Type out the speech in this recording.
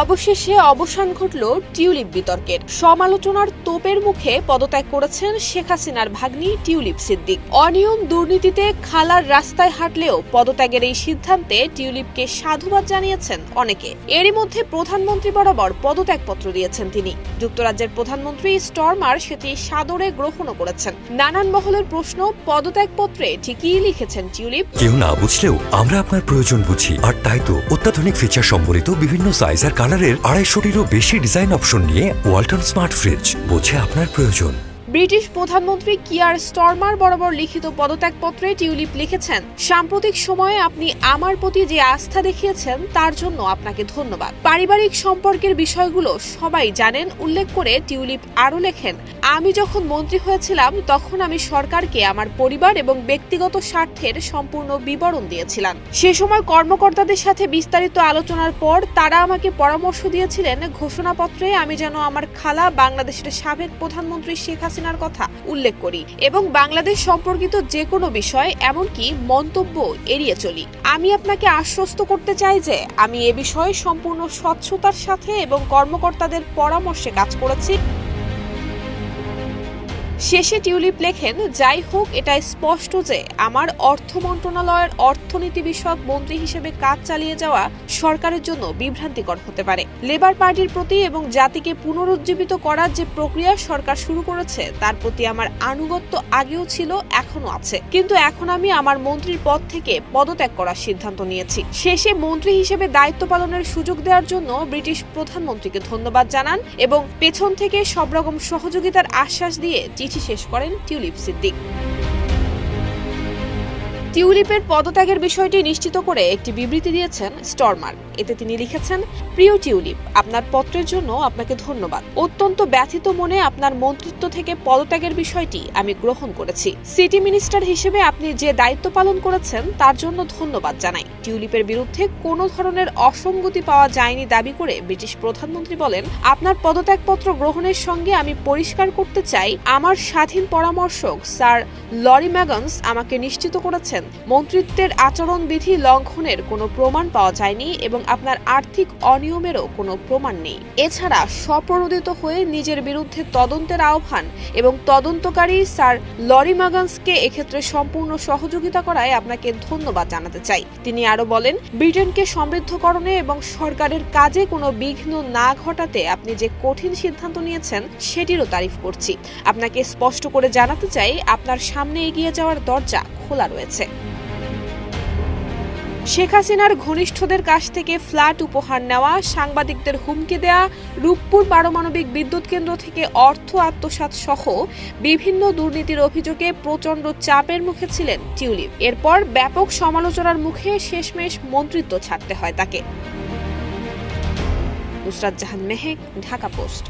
অবশেষে অবসান ঘটল টিউলিপ বিতর্কের। সমালোচনার তোপের মুখে পদত্যাগ করেছেন শেখ হাসিনার ভাগ্নি টিউলিপ সিদ্দিক। অনিয়ম দুর্নীতিতে খালার রাস্তায় হাঁটলেও পদত্যাগের এই সিদ্ধান্তে টিউলিপকে সাধুবাদ জানিয়েছেন অনেকে। এরই মধ্যে প্রধানমন্ত্রী বরাবর পদত্যাগপত্র দিয়েছেন তিনি। যুক্তরাজ্যের প্রধানমন্ত্রী স্টর্মার সেটি সাদরে গ্রহণও করেছেন। নানান মহলের প্রশ্ন, পদত্যাগপত্রে ঠিকই লিখেছেন টিউলিপ। কেউ না বুঝলেও আমরা আপনার প্রয়োজন বুঝি, আর তাই তো অত্যাধুনিক ফিচার সম্বলিত বিভিন্ন সাইজ আর কালারের 250-টিরও বেশি ডিজাইন অপশন নিয়ে ওয়ালটন স্মার্ট ফ্রিজ বোঝে আপনার প্রয়োজন। ব্রিটিশ প্রধানমন্ত্রী কিয়ার স্টর্মার বরাবর লিখিত পদত্যাগপত্রে টিউলিপ লিখেছেন, সাম্প্রতিক সময়ে আপনি আমার প্রতি যে আস্থা দেখিয়েছেন তার জন্য আপনাকে ধন্যবাদ। পারিবারিক সম্পর্কের বিষয়গুলো সবাই জানেন উল্লেখ করে টিউলিপ আরও লেখেন, আমি যখন মন্ত্রী হয়েছিলাম তখন আমি সরকারকে আমার পরিবার এবং ব্যক্তিগত স্বার্থের সম্পূর্ণ বিবরণ দিয়েছিলাম। সে সময় কর্মকর্তাদের সাথে বিস্তারিত আলোচনার পর তারা আমাকে পরামর্শ দিয়েছিলেন ঘোষণাপত্রে আমি যেন আমার খালা বাংলাদেশের সাবেক প্রধানমন্ত্রী শেখ হাসিনার কথা উল্লেখ করি এবং বাংলাদেশ সম্পর্কিত যে কোনো বিষয় এমনকি মন্তব্য এড়িয়ে চলি। আমি আপনাকে আশ্বস্ত করতে চাই যে আমি এ বিষয়ে সম্পূর্ণ স্বচ্ছতার সাথে এবং কর্মকর্তাদের পরামর্শে কাজ করেছি। শেষে টিউলিপ লেখেন, যাই হোক, এটা স্পষ্ট যে আমার অর্থ মন্ত্রণালয়ের অর্থনীতি বিষয়ক মন্ত্রী হিসেবে কাজ চালিয়ে যাওয়া সরকারের জন্য বিভ্রান্তিকর হতে পারে। লেবার পার্টির প্রতি এবং জাতিকে পুনরুজ্জীবিত করার যে প্রক্রিয়া সরকার শুরু করেছে তার প্রতি আমার আনুগত্য আগেও ছিল, এখনো আছে, কিন্তু এখন আমি আমার মন্ত্রীর পদ থেকে পদত্যাগ করার সিদ্ধান্ত নিয়েছি। শেষে মন্ত্রী হিসেবে দায়িত্ব পালনের সুযোগ দেওয়ার জন্য ব্রিটিশ প্রধানমন্ত্রীকে ধন্যবাদ জানান এবং পেছন থেকে সব রকম সহযোগিতার আশ্বাস দিয়ে শেষ করেন টিউলিপ সিদ্দিক। টিউলিপের পদত্যাগের বিষয়টি নিশ্চিত করে একটি বিবৃতি দিয়েছেন স্টর্মার। এতে তিনি লিখেছেন, প্রিয় টিউলিপ, আপনার পত্রের জন্য আপনাকে ধন্যবাদ। অত্যন্ত ব্যথিত মনে আপনার মন্ত্রিত্ব থেকে পদত্যাগের বিষয়টি আমি গ্রহণ করেছি। সিটি মিনিস্টার হিসেবে আপনি যে দায়িত্ব পালন করেছেন তার জন্য ধন্যবাদ জানাই। টিউলিপের বিরুদ্ধে কোনো ধরনের অসঙ্গতি পাওয়া যায়নি দাবি করে ব্রিটিশ প্রধানমন্ত্রী বলেন, আপনার পদত্যাগপত্র গ্রহণের সঙ্গে আমি পরিষ্কার করতে চাই, আমার স্বাধীন পরামর্শক স্যার লরি ম্যাগনস আমাকে নিশ্চিত করেছেন মন্ত্রিত্বের আচরণবিধি লঙ্ঘনের কোনো প্রমাণ পাওয়া যায়নি এবং আপনার আর্থিক অনিয়মেরও কোনো প্রমাণ নেই। এছাড়া স্বপ্রণোদিত হয়ে নিজের বিরুদ্ধে তদন্তের আহ্বান এবং তদন্তকারী স্যার লরি ম্যাগনসকে এক্ষেত্রে সম্পূর্ণ সহযোগিতা করায় আপনাকে ধন্যবাদ জানাতে চাই। তিনি আরো বলেন, ব্রিটেনকে সমৃদ্ধকরণে এবং সরকারের কাজে কোনো বিঘ্ন না ঘটাতে আপনি যে কঠিন সিদ্ধান্ত নিয়েছেন সেটিরও তারিফ করছি। আপনাকে স্পষ্ট করে জানাতে চাই, আপনার সামনে এগিয়ে যাওয়ার দরজা খোলা রয়েছে। শেখ হাসিনার ঘনিষ্ঠদের কাছ থেকে ফ্ল্যাট উপহার নেওয়া, সাংবাদিকদের হুমকি দেয়া, রূপপুর পারমাণবিক বিদ্যুৎ কেন্দ্র থেকে অর্থ আত্মসাৎ সহ বিভিন্ন দুর্নীতির অভিযোগে প্রচণ্ড চাপের মুখে ছিলেন টিউলিপ। এরপর ব্যাপক সমালোচনার মুখে শেষমেশ মন্ত্রিত্ব ছাড়তে হয় তাকে। নুসরাত জাহান মেহেক, ঢাকা পোস্ট।